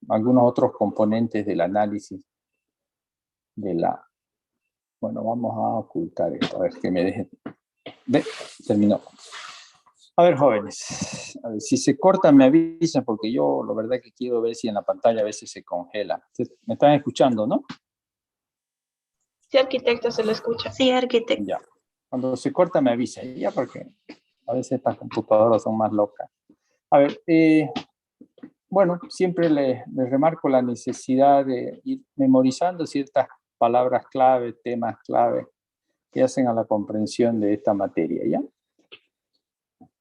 algunos otros componentes del análisis de la... Bueno, vamos a ocultar esto, a ver que me dejen... ¿Ve? Terminó. A ver, jóvenes, a ver, si se corta me avisan, porque yo la verdad que quiero ver si en la pantalla a veces se congela. ¿Me están escuchando, no? Sí, arquitecto, se lo escucha. Sí, arquitecto. Ya. Cuando se corta me avisan, ya, porque a veces estas computadoras son más locas. A ver, bueno, siempre les remarco la necesidad de ir memorizando ciertas palabras clave, temas clave que hacen a la comprensión de esta materia, ¿ya?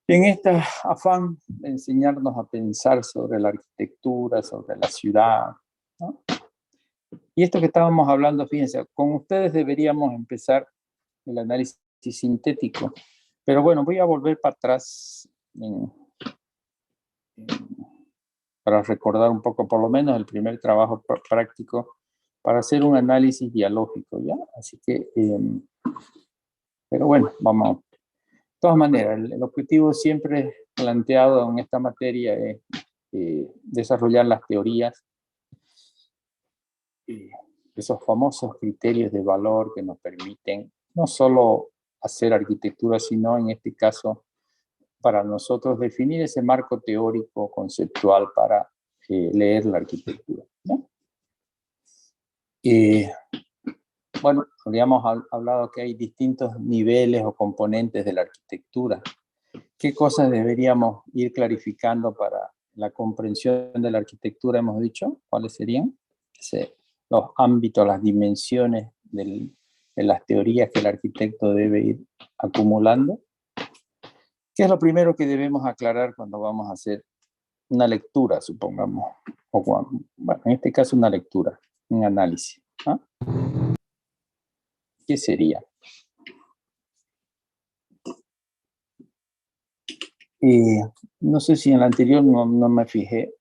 En este afán de enseñarnos a pensar sobre la arquitectura, sobre la ciudad, ¿no? Y esto que estábamos hablando, fíjense, con ustedes deberíamos empezar el análisis sintético, pero bueno, voy a volver para atrás para recordar un poco, por lo menos el primer trabajo práctico para hacer un análisis dialógico, ¿ya? Así que, pero bueno, vamos. De todas maneras, el objetivo siempre planteado en esta materia es desarrollar las teorías, esos famosos criterios de valor que nos permiten no solo hacer arquitectura, sino en este caso para nosotros definir ese marco teórico conceptual para leer la arquitectura, ¿no? Bueno, habíamos hablado que hay distintos niveles o componentes de la arquitectura. ¿Qué cosas deberíamos ir clarificando para la comprensión de la arquitectura? Hemos dicho, ¿cuáles serían? Los ámbitos, las dimensiones de las teorías que el arquitecto debe ir acumulando. ¿Qué es lo primero que debemos aclarar cuando vamos a hacer una lectura, supongamos? O bueno, en este caso una lectura, un análisis, ¿ah? ¿Qué sería? No sé si en la anterior no me fijé.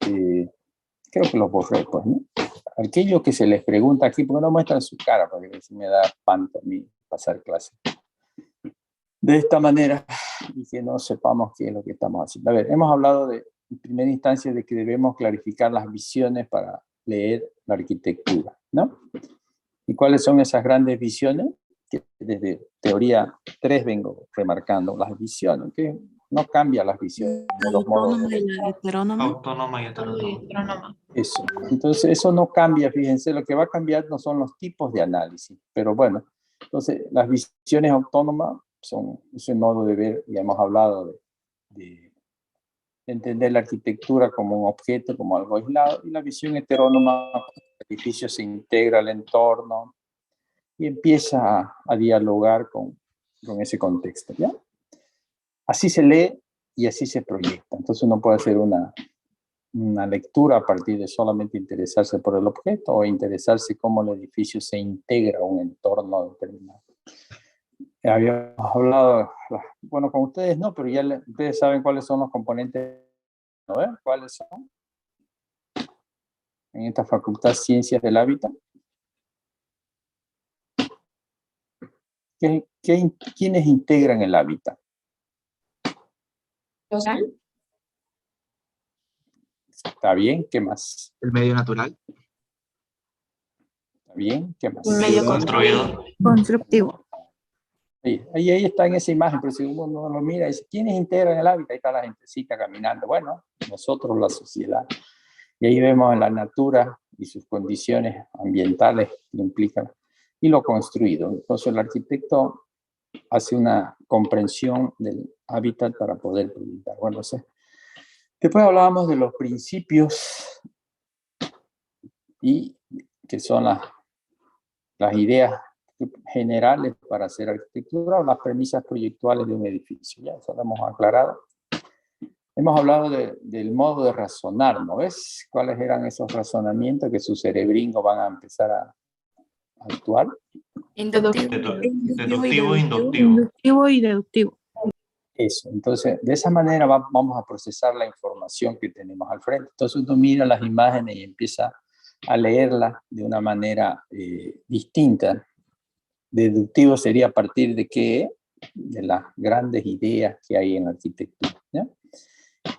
Creo que lo borré, pues, ¿no? Aquello que se les pregunta aquí, porque no muestran su cara, porque si me da espanto a mí pasar clase de esta manera y que no sepamos qué es lo que estamos haciendo. A ver, hemos hablado en primera instancia de que debemos clarificar las visiones para leer la arquitectura, ¿no? ¿Y cuáles son esas grandes visiones? Que desde teoría 3 vengo remarcando, las visiones, que no cambian las visiones. Los modos de... Autónoma y heterónoma. Eso. Entonces, eso no cambia, fíjense, lo que va a cambiar no son los tipos de análisis, pero bueno, entonces las visiones autónomas son ese modo de ver, ya hemos hablado de entender la arquitectura como un objeto, como algo aislado, y la visión heterónoma, el edificio se integra al entorno y empieza a dialogar con ese contexto, ¿ya? Así se lee y así se proyecta. Entonces uno puede hacer una lectura a partir de solamente interesarse por el objeto o interesarse cómo el edificio se integra a un entorno determinado. Habíamos hablado, bueno, con ustedes no, pero ya ustedes saben cuáles son los componentes, ¿no? ¿Cuáles son? En esta facultad Ciencias del Hábitat. ¿Quiénes integran el hábitat? ¿Está bien? ¿Qué más? El medio natural. ¿Está bien? ¿Qué más? Un medio Construido. Constructivo. Ahí está en esa imagen, pero si uno lo mira, dice, ¿quiénes integran el hábitat? Ahí está la gentecita caminando. Bueno, nosotros, la sociedad. Y ahí vemos la natura y sus condiciones ambientales que implican, y lo construido. Entonces el arquitecto hace una comprensión del hábitat para poder proyectar. Bueno, después hablábamos de los principios y que son las ideas generales para hacer arquitectura o las premisas proyectuales de un edificio. Ya eso lo hemos aclarado. Hemos hablado del modo de razonar, ¿no ves? ¿Cuáles eran esos razonamientos que su cerebringo van a empezar a actuar? Inductivo. Deductivo e inductivo. Inductivo y deductivo. Eso, entonces de esa manera vamos a procesar la información que tenemos al frente. Entonces uno mira las imágenes y empieza a leerlas de una manera distinta. Deductivo sería a partir de qué, de las grandes ideas que hay en la arquitectura, ¿ya?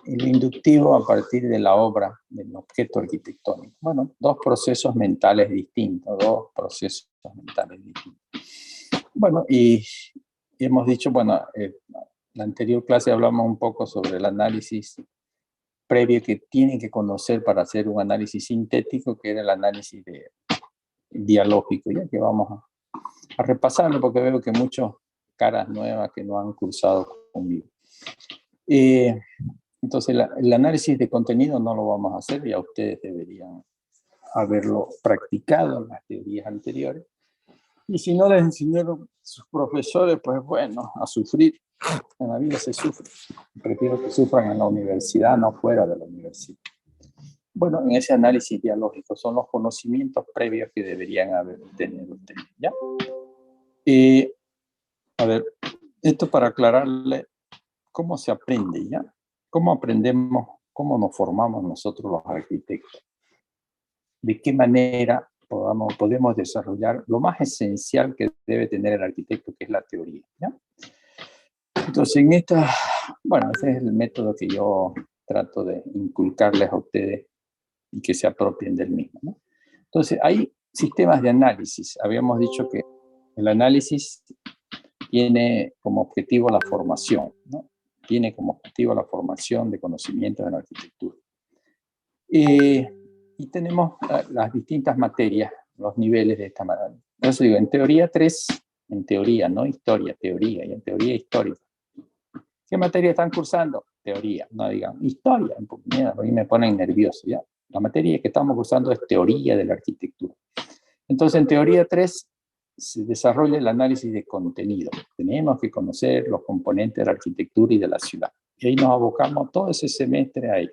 Y lo inductivo a partir de la obra del objeto arquitectónico. Bueno, dos procesos mentales distintos, Bueno, y hemos dicho, bueno, en la anterior clase hablamos un poco sobre el análisis previo que tienen que conocer para hacer un análisis sintético, que era el análisis dialógico, ya que vamos a repasarlo porque veo que muchas caras nuevas que no han cursado conmigo. Entonces, el análisis de contenido no lo vamos a hacer, ya ustedes deberían haberlo practicado en las teorías anteriores. Y si no les enseñaron sus profesores, pues bueno, a sufrir. En la vida se sufre. Prefiero que sufran en la universidad, no fuera de la universidad. Bueno, en ese análisis dialógico son los conocimientos previos que deberían haber tenido ustedes, ¿ya? A ver, esto para aclararle cómo se aprende, ¿ya? ¿Cómo aprendemos, cómo nos formamos nosotros los arquitectos? ¿De qué manera podemos desarrollar lo más esencial que debe tener el arquitecto, que es la teoría, ¿ya? Entonces, bueno, ese es el método que yo trato de inculcarles a ustedes y que se apropien del mismo, ¿no? Entonces, hay sistemas de análisis. Habíamos dicho que el análisis tiene como objetivo la formación, ¿no? Tiene como objetivo la formación de conocimientos en la arquitectura. Y tenemos las distintas materias, los niveles de esta manera. Entonces digo, en teoría 3, en teoría, no historia, teoría, y en teoría histórica. ¿Qué materia están cursando? Teoría, no digan historia, mira, ahí me ponen nervioso, ¿ya? La materia que estamos cursando es teoría de la arquitectura. Entonces en teoría 3 se desarrolla el análisis de contenido. Tenemos que conocer los componentes de la arquitectura y de la ciudad. Y ahí nos abocamos todo ese semestre a ello.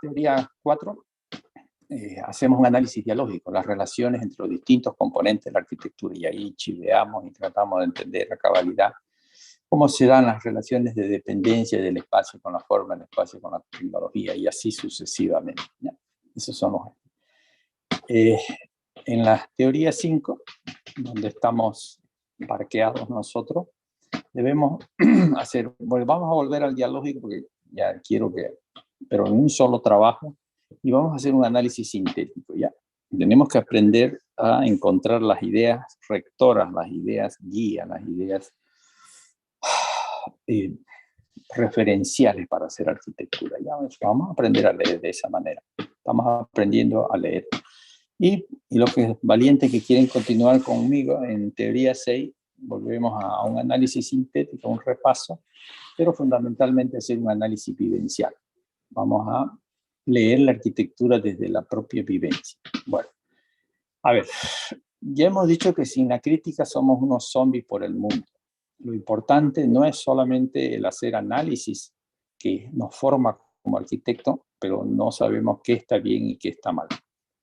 Teoría 4, hacemos un análisis dialógico, las relaciones entre los distintos componentes de la arquitectura, y ahí chiveamos y tratamos de entender a cabalidad cómo se dan las relaciones de dependencia del espacio con la forma, el espacio con la tecnología, y así sucesivamente, ¿ya? Esos son los... en la teoría 5, donde estamos parqueados nosotros, debemos hacer... Bueno, vamos a volver al dialógico porque ya quiero que... Pero en un solo trabajo, y vamos a hacer un análisis sintético, ¿ya? Tenemos que aprender a encontrar las ideas rectoras, las ideas guía, las ideas referenciales para hacer arquitectura. Ya vamos a aprender a leer de esa manera. Estamos aprendiendo a leer. Y los que valientes que quieren continuar conmigo en teoría 6, volvemos a un análisis sintético, un repaso, pero fundamentalmente hacer un análisis vivencial. Vamos a leer la arquitectura desde la propia vivencia. Bueno, a ver, ya hemos dicho que sin la crítica somos unos zombies por el mundo. Lo importante no es solamente el hacer análisis que nos forma como arquitecto, pero no sabemos qué está bien y qué está mal.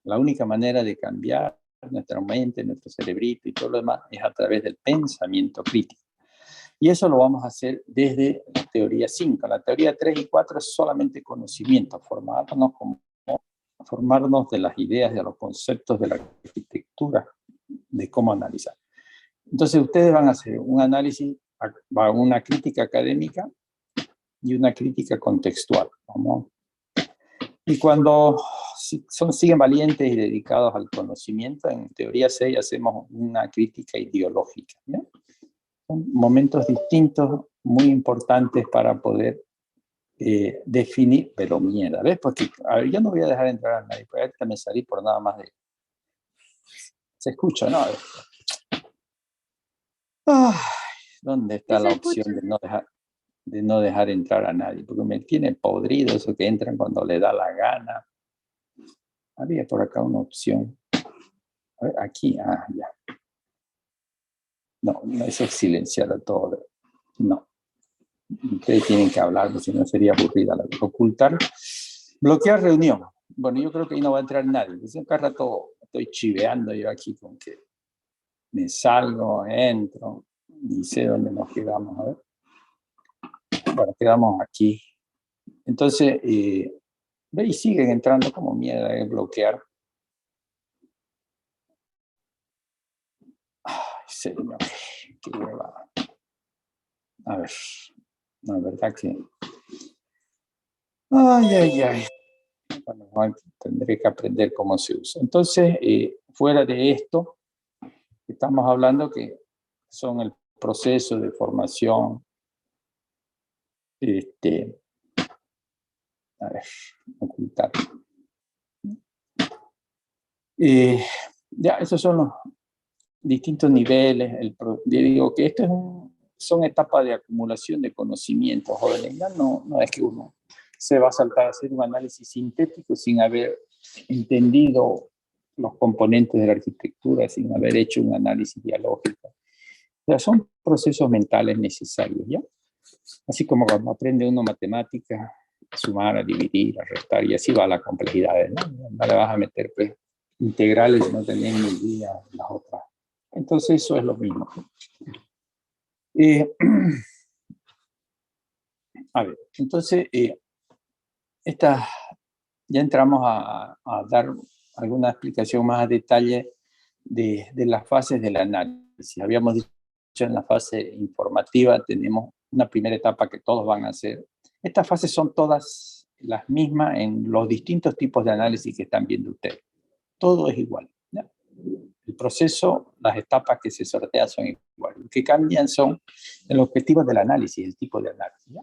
La única manera de cambiar nuestra mente, nuestro cerebrito y todo lo demás es a través del pensamiento crítico. Y eso lo vamos a hacer desde la teoría 5. La teoría 3 y 4 es solamente conocimiento, formarnos de las ideas, de los conceptos de la arquitectura, de cómo analizar. Entonces ustedes van a hacer un análisis, una crítica académica y una crítica contextual. ¿Vamos? Y cuando siguen valientes y dedicados al conocimiento, en teoría 6 hacemos una crítica ideológica, ¿no? Son momentos distintos, muy importantes para poder definir, pero mierda, ¿ves? Porque, a ver, yo no voy a dejar entrar a nadie, porque ahorita me salí por nada más de... Se escucha, ¿no? Ay, ¿dónde está la opción de no dejar entrar a nadie? Porque me tiene podrido eso que entran cuando le da la gana. Había por acá una opción. A ver, aquí, ya. No, eso es silenciar a todo. No. Ustedes tienen que hablar, porque si no sería aburrida. Ocultar, bloquear reunión. Bueno, yo creo que ahí no va a entrar nadie. Entonces, cada rato estoy chiveando yo aquí con que me salgo, entro, y sé dónde nos quedamos. A ver. Bueno, quedamos aquí. Entonces, ve y siguen entrando como mierda, bloquear. Ay, señor, qué huevada. A ver, La verdad que... Ay. Bueno, tendré que aprender cómo se usa. Entonces, fuera de esto, estamos hablando que son el proceso de formación, a ver, ocultar. Ya, esos son los distintos niveles. Yo digo que esto son etapas de acumulación de conocimientos, jóvenes. Ya no es que uno se va a saltar a hacer un análisis sintético sin haber entendido los componentes de la arquitectura, sin haber hecho un análisis dialógico. O sea, son procesos mentales necesarios, ¿ya? Así como cuando aprende uno matemáticas, a sumar, a dividir, a restar, y así va la complejidad, ¿no? No le vas a meter pues, integrales si no tenés ni idea de las otras. Entonces eso es lo mismo. A ver, entonces ya entramos a dar alguna explicación más a detalle de las fases del análisis. Habíamos dicho en la fase informativa, tenemos una primera etapa que todos van a hacer. Estas fases son todas las mismas en los distintos tipos de análisis que están viendo ustedes. Todo es igual, ¿ya? El proceso, las etapas que se sortean son iguales. Lo que cambian son el objetivo del análisis, el tipo de análisis, ¿ya?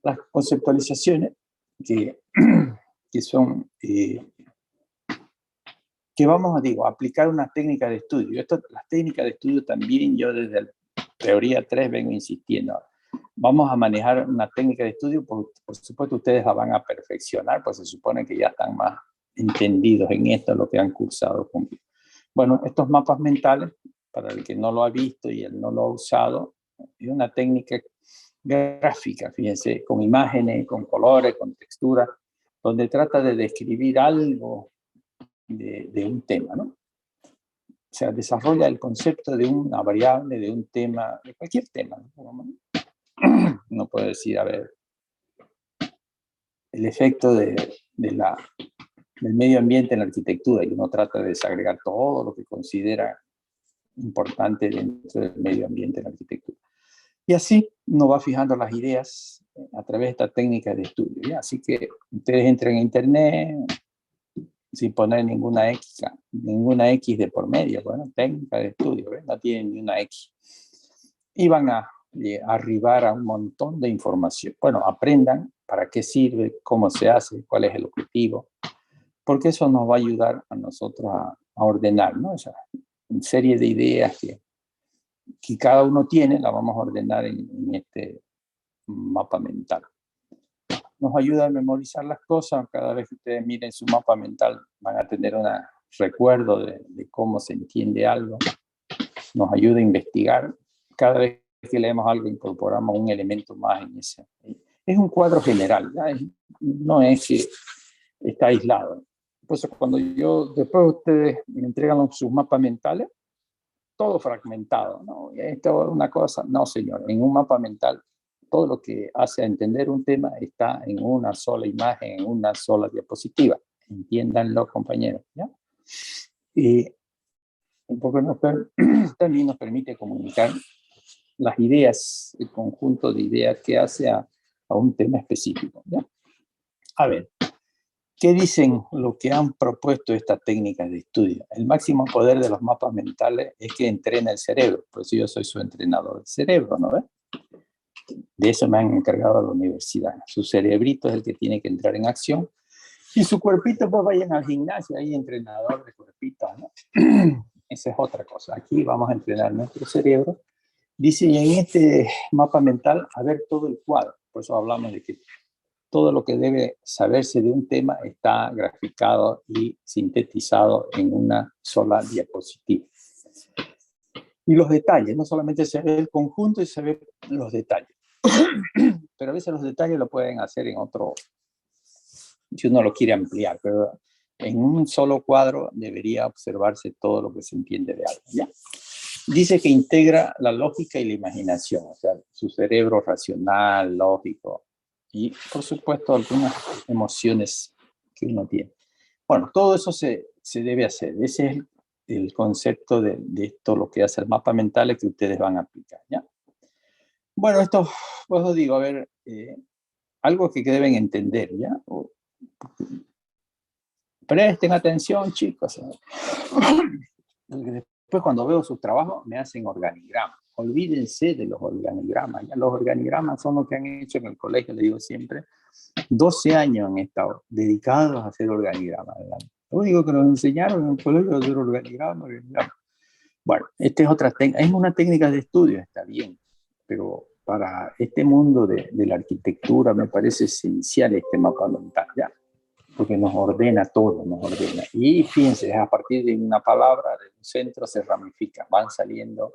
Las conceptualizaciones que son, que vamos a aplicar una técnica de estudio. Las técnicas de estudio también yo desde la teoría 3 vengo insistiendo. Vamos a manejar una técnica de estudio, por supuesto ustedes la van a perfeccionar, pues se supone que ya están más entendidos en esto, lo que han cursado conmigo. Bueno, estos mapas mentales, para el que no lo ha visto y él no lo ha usado, es una técnica gráfica, fíjense, con imágenes, con colores, con texturas, donde trata de describir algo de un tema, ¿no? O sea, desarrolla el concepto de una variable, de un tema, de cualquier tema, ¿no? Uno puede decir, a ver, el efecto del medio ambiente en la arquitectura, y uno trata de desagregar todo lo que considera importante dentro del medio ambiente en la arquitectura. Y así uno va fijando las ideas a través de esta técnica de estudio, ¿ya? Así que ustedes entren a internet sin poner ninguna X de por medio, bueno, técnica de estudio, ¿ves? No tienen ni una X. Y van a arribar a un montón de información. Bueno, aprendan para qué sirve, cómo se hace, cuál es el objetivo, porque eso nos va a ayudar a nosotros a ordenar, ¿no? Esa serie de ideas que cada uno tiene, la vamos a ordenar en este mapa mental. Nos ayuda a memorizar las cosas. Cada vez que ustedes miren su mapa mental van a tener un recuerdo de cómo se entiende algo. Nos ayuda a investigar. Cada vez que leemos algo incorporamos un elemento más en ese. Es un cuadro general, ¿ya? No es que está aislado. Por eso cuando después ustedes me entregan sus mapas mentales, todo fragmentado, ¿no? Esto es una cosa, no señor, en un mapa mental todo lo que hace a entender un tema está en una sola imagen, en una sola diapositiva. Entiéndanlo, compañeros, ¿ya? Y porque también nos permite comunicar las ideas, el conjunto de ideas que hace a un tema específico, ¿ya? A ver, ¿qué dicen lo que han propuesto estas técnicas de estudio? El máximo poder de los mapas mentales es que entrena el cerebro, por eso yo soy su entrenador del cerebro, ¿no ves? De eso me han encargado a la universidad. Su cerebrito es el que tiene que entrar en acción y su cuerpito, pues vayan al gimnasio, hay entrenador de cuerpito, ¿no? Esa es otra cosa. Aquí vamos a entrenar nuestro cerebro. Dice, y en este mapa mental, a ver todo el cuadro. Por eso hablamos de que todo lo que debe saberse de un tema está graficado y sintetizado en una sola diapositiva. Y los detalles, no solamente se ve el conjunto y se ve los detalles. Pero a veces los detalles lo pueden hacer en otro, si uno lo quiere ampliar, pero en un solo cuadro debería observarse todo lo que se entiende de algo, ¿ya? Dice que integra la lógica y la imaginación, o sea, su cerebro racional, lógico, y por supuesto algunas emociones que uno tiene. Bueno, todo eso se debe hacer. Ese es el concepto de esto, lo que hace el mapa mental que ustedes van a aplicar, ¿ya? Bueno, esto, pues os digo, a ver, algo que deben entender, ¿ya? Presten atención, chicos. Después, cuando veo sus trabajos, me hacen organigramas. Olvídense de los organigramas. ¿Ya? Los organigramas son lo que han hecho en el colegio, le digo siempre. 12 años han estado dedicados a hacer organigramas. ¿Verdad? Lo único que nos enseñaron en el colegio es hacer organigramas. Bueno, esta es otra técnica. Es una técnica de estudio, está bien. Pero para este mundo de la arquitectura me parece esencial este mapa mental, ¿ya? Porque nos ordena todo, nos ordena. Y fíjense, a partir de una palabra, de un centro se ramifica, van saliendo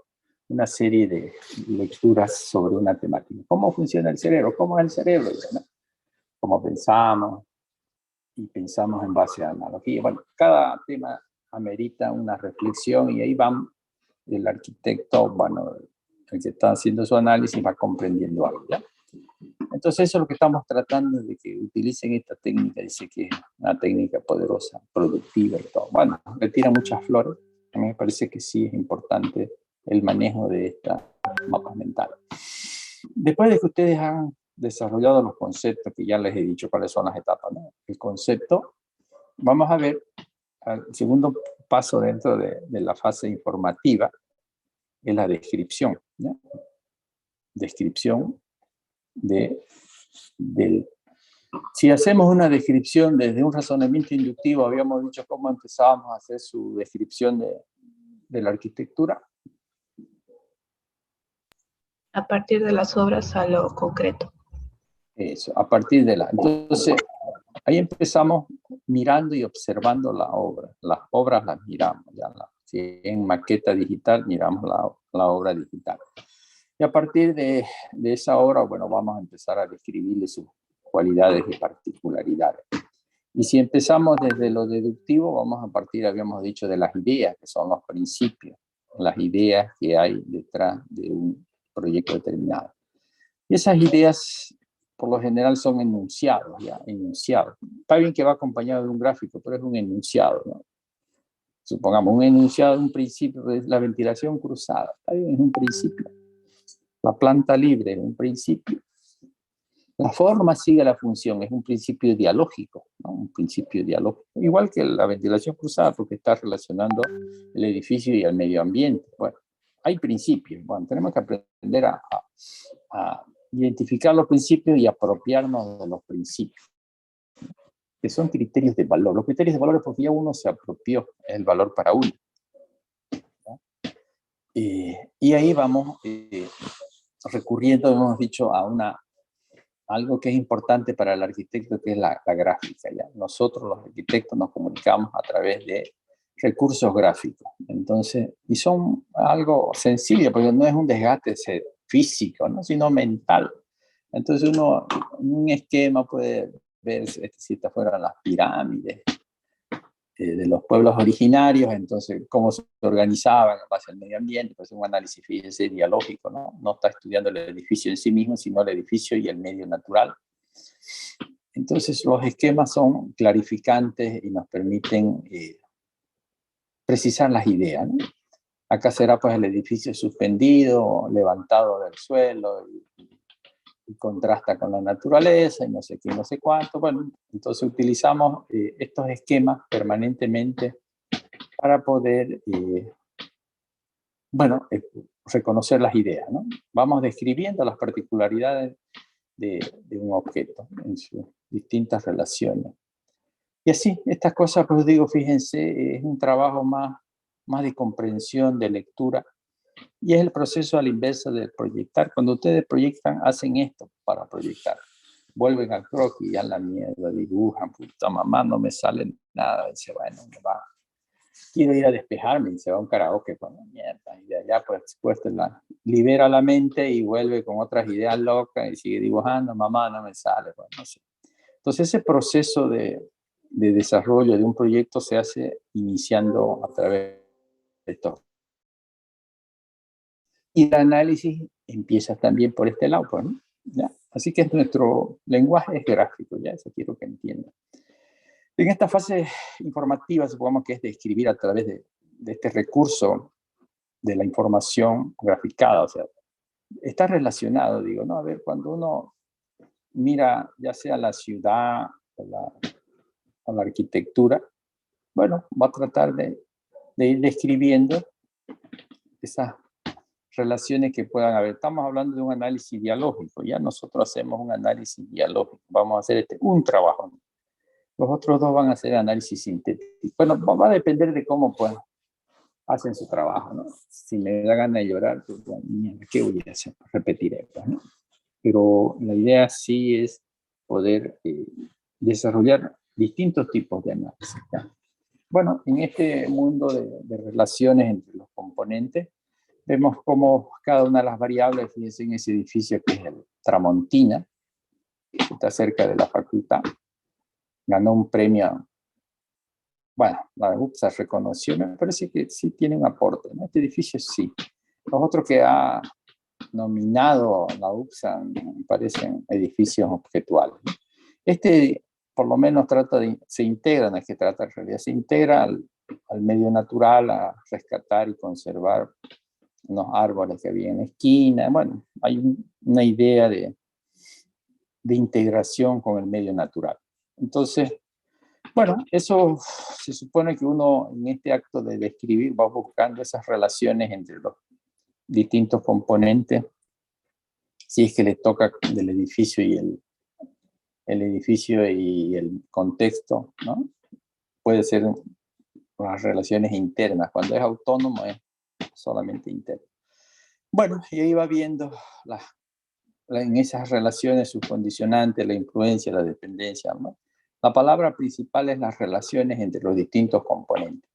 una serie de lecturas sobre una temática. ¿Cómo funciona el cerebro? ¿Cómo es el cerebro? ¿No? ¿Cómo pensamos? Y pensamos en base a analogía. Bueno, cada tema amerita una reflexión y ahí van el arquitecto, bueno, el que está haciendo su análisis va comprendiendo algo, ¿ya? Entonces eso es lo que estamos tratando de que utilicen esta técnica. Dice que es una técnica poderosa, productiva y todo. Bueno, le tira muchas flores. A mí me parece que sí es importante el manejo de esta mapas mentales. Después de que ustedes han desarrollado los conceptos, que ya les he dicho cuáles son las etapas, ¿no? El concepto, vamos a ver el segundo paso dentro de la fase informativa, es la descripción, ¿no? Descripción si hacemos una descripción desde un razonamiento inductivo, habíamos dicho cómo empezábamos a hacer su descripción de la arquitectura. A partir de las obras a lo concreto. Eso, a partir de entonces, ahí empezamos mirando y observando la obra. Las obras las miramos, ya si en maqueta digital miramos la obra digital. Y a partir de esa obra, bueno, vamos a empezar a describirle sus cualidades y particularidades. Y si empezamos desde lo deductivo, vamos a partir, habíamos dicho, de las ideas, que son los principios, las ideas que hay detrás de un proyecto determinado. Y esas ideas, por lo general, son enunciados, ¿ya? Enunciados. Está bien que va acompañado de un gráfico, pero es un enunciado, ¿no? Supongamos, un enunciado, un principio es la ventilación cruzada. Está bien, es un principio. La planta libre es un principio. La forma sigue la función, es un principio dialógico, ¿no? Un principio dialógico. Igual que la ventilación cruzada, porque está relacionando el edificio y el medio ambiente. Bueno, hay principios. Bueno, tenemos que aprender a identificar los principios y apropiarnos de los principios, que son criterios de valor. Los criterios de valor es porque ya uno se apropió, es el valor para uno. Y ahí vamos recurriendo, hemos dicho, a algo que es importante para el arquitecto, que es la gráfica, ¿ya? Nosotros los arquitectos nos comunicamos a través de recursos gráficos. Entonces, y son algo sencillo, porque no es un desgaste físico, ¿no? Sino mental. Entonces uno, un esquema puede ver si estas fueran las pirámides de los pueblos originarios, entonces cómo se organizaban en base al medio ambiente, pues un análisis, fíjense, dialógico, ¿no? No está estudiando el edificio en sí mismo, sino el edificio y el medio natural. Entonces los esquemas son clarificantes y nos permiten precisar las ideas, ¿no? Acá será pues el edificio suspendido, levantado del suelo, y contrasta con la naturaleza, y no sé qué, no sé cuánto. Bueno, entonces utilizamos estos esquemas permanentemente para poder, reconocer las ideas, ¿no? Vamos describiendo las particularidades de un objeto en sus distintas relaciones. Y así, estas cosas, pues digo, fíjense, es un trabajo más de comprensión, de lectura, y es el proceso a la inversa del proyectar. Cuando ustedes proyectan, hacen esto para proyectar. Vuelven al croquis, ya la mierda, dibujan, puta mamá, no me sale nada. Dice, bueno, me va. Quiero ir a despejarme, y se va a un karaoke con la mierda. Y de allá, pues libera la mente y vuelve con otras ideas locas y sigue dibujando. Mamá, no me sale, pues no sé. Entonces, ese proceso de desarrollo de un proyecto se hace iniciando a través de esto. Y el análisis empieza también por este lado, pues, ¿no? ¿Ya? Así que nuestro lenguaje es gráfico, ya eso quiero que entiendan. En esta fase informativa, supongamos que es de escribir a través de este recurso de la información graficada, o sea, está relacionado, digo, ¿no? A ver, cuando uno mira ya sea la ciudad o la arquitectura, bueno, va a tratar de ir describiendo esas relaciones que puedan haber. Estamos hablando de un análisis dialógico, ya nosotros hacemos un análisis dialógico, vamos a hacer un trabajo. Los otros dos van a hacer análisis sintético. Bueno, va a depender de cómo pues, hacen su trabajo, ¿no? Si me da gana de llorar, pues, bueno, ¿qué voy a hacer? Repetiré, pues, ¿no? Pero la idea sí es poder desarrollar distintos tipos de análisis, ¿ya? Bueno, en este mundo de relaciones entre los componentes, vemos cómo cada una de las variables, fíjense en ese edificio que es el Tramontina, que está cerca de la facultad, ganó un premio, bueno, la UPSA reconoció, me parece que sí tiene un aporte, ¿no? Este edificio sí. Los otros que ha nominado la UPSA me parecen edificios objetuales, ¿no? Este por lo menos se integra, no es que trata en realidad, se integra al medio natural, a rescatar y conservar unos árboles que había en la esquina. Bueno, hay una idea de integración con el medio natural. Entonces, bueno, eso se supone que uno en este acto de describir va buscando esas relaciones entre los distintos componentes, si es que le toca del edificio y el edificio y el contexto, ¿no? Puede ser las relaciones internas. Cuando es autónomo es solamente interno. Bueno, y ahí va viendo en esas relaciones sus condicionantes, la influencia, la dependencia, ¿no? La palabra principal es las relaciones entre los distintos componentes,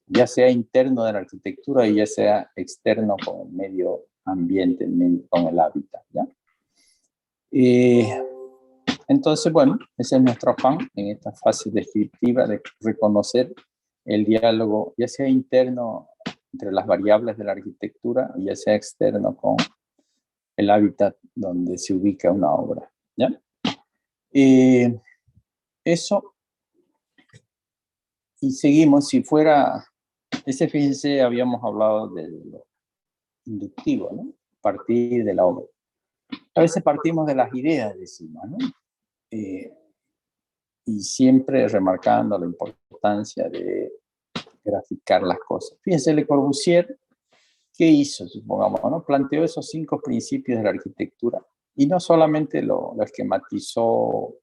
ya sea interno de la arquitectura y ya sea externo con el medio ambiente, con el hábitat, ¿ya? Entonces, bueno, ese es nuestro afán en esta fase descriptiva de reconocer el diálogo, ya sea interno entre las variables de la arquitectura, y ya sea externo con el hábitat donde se ubica una obra, ¿ya? Eso, y seguimos, si fuera, fíjense, habíamos hablado de lo inductivo, ¿no? Partir de la obra. A veces partimos de las ideas, decimos, ¿no? Y siempre remarcando la importancia de graficar las cosas. Fíjense, Le Corbusier, ¿qué hizo? Supongamos, ¿no? Planteó esos 5 principios de la arquitectura y no solamente lo esquematizó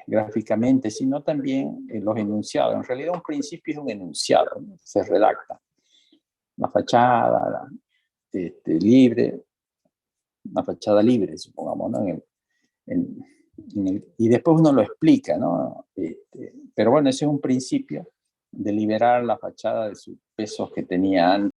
gráficamente, sino también los enunciados. En realidad un principio es un enunciado, ¿no? Se redacta. Una fachada libre, una fachada libre, supongamos, ¿no? Y después uno lo explica, ¿no? Pero bueno, ese es un principio de liberar la fachada de sus pesos que tenía antes.